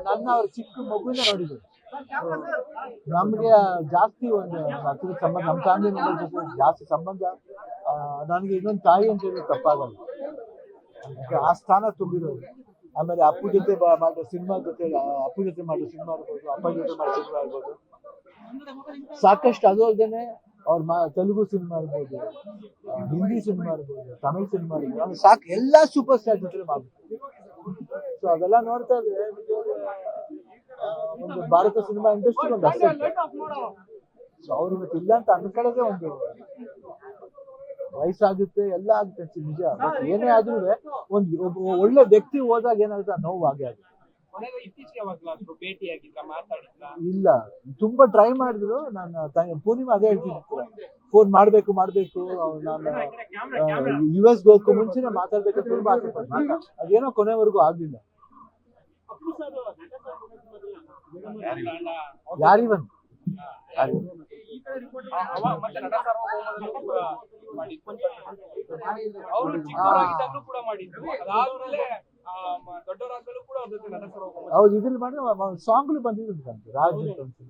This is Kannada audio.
ನನ್ನ ಅವ್ರ ಚಿಕ್ಕ ಮಗುವಿನ ನೋಡಿದ್ರು. ನಮ್ಗೆ ಜಾಸ್ತಿ ಒಂದು ಹತ್ತಿರ ಸಂಬಂಧ, ನಮ್ಮ ಫ್ಯಾಮಿಲಿ ಮೆಂಬರ್ ಜೊತೆ ಜಾಸ್ತಿ ಸಂಬಂಧ. ನನಗೆ ಇನ್ನೊಂದು ತಾಯಿ ಅಂತ ಹೇಳಿದ್ರೆ ತಪ್ಪಾಗಲ್ಲ. ಆ ಸ್ಥಾನ ತುಂಬಿರೋದು. ಆಮೇಲೆ ಅಪ್ಪು ಜೊತೆ ಮಾಡೋ ಸಿನಿಮಾ ಜೊತೆ, ಅಪ್ಪು ಜೊತೆ ಮಾಡೋ ಸಿನಿಮಾ ಇರ್ಬೋದು, ಅಪ್ಪ ಜೊತೆ ಮಾಡೋ ಸಿನಿಮಾ ಇರ್ಬೋದು, ಸಾಕಷ್ಟು. ಅದು ಅಲ್ಲದೆ ಅವ್ರ ತೆಲುಗು ಸಿನಿಮಾ ಇರ್ಬೋದು, ಹಿಂದಿ ಸಿನಿಮಾ ಇರ್ಬೋದು, ತಮಿಳ್ ಸಿನಿಮಾ ಇರ್ಬೋದು, ಸಾಕು ಎಲ್ಲಾ ಸೂಪರ್ ಸ್ಟಾರ್ ಜೊತೆ ಮಾಡ್ಬೋದು. ಸೊ ಅದೆಲ್ಲ ನೋಡ್ತಾ ಇದ್ರೆ ಒಂದು ಭಾರತ ಸಿನಿಮಾ ಇಂಡಸ್ಟ್ರಿ ಒಂದು ಅಸೆಟ್. ಸೊ ಅವ್ರು ಇವತ್ತು ಇಲ್ಲ ಅಂತ ಅನ್ಕೊಳ್ಳೋದೇ ಒಂದು ವಯಸ್ಸಾಗುತ್ತೆ, ಎಲ್ಲ ಆಗುತ್ತೆ ನಿಜ. ಬಟ್ ಏನೇ ಆದ್ರೂ ಒಂದು ಒಳ್ಳೆ ವ್ಯಕ್ತಿ ಹೋದಾಗ ಏನಾಗುತ್ತೆ, ನೋವು ಹಾಗೆ ಆಗುತ್ತೆ. ಇಲ್ಲ, ತುಂಬಾ ಟ್ರೈ ಮಾಡಿದ್ರು. ನಾನು ಪೂರ್ಣಿಮಾ ಅದೇ ಹೇಳ್ತೀನಿ, ಫೋನ್ ಮಾಡ್ಬೇಕು. ನಾನು US ಹೋಗಕ್ಕೂ ಮುಂಚೆನೆ ಮಾತಾಡ್ಬೇಕಂತ ತುಂಬಾ ಆಸೆ ಪಡ್ತೀನಿ. ಅದೇನೋ ಕೊನೆವರೆಗೂ ಆಗ್ಲಿಲ್ಲ. ಯಾರಿವನ್ ಹೌದು, ಇದ್ರಲ್ಲಿ ಮಾಡಿ ಸಾಂಗ್ಲು ಬಂದಿದ್ರು ರಾಜ್ ಅಂತ.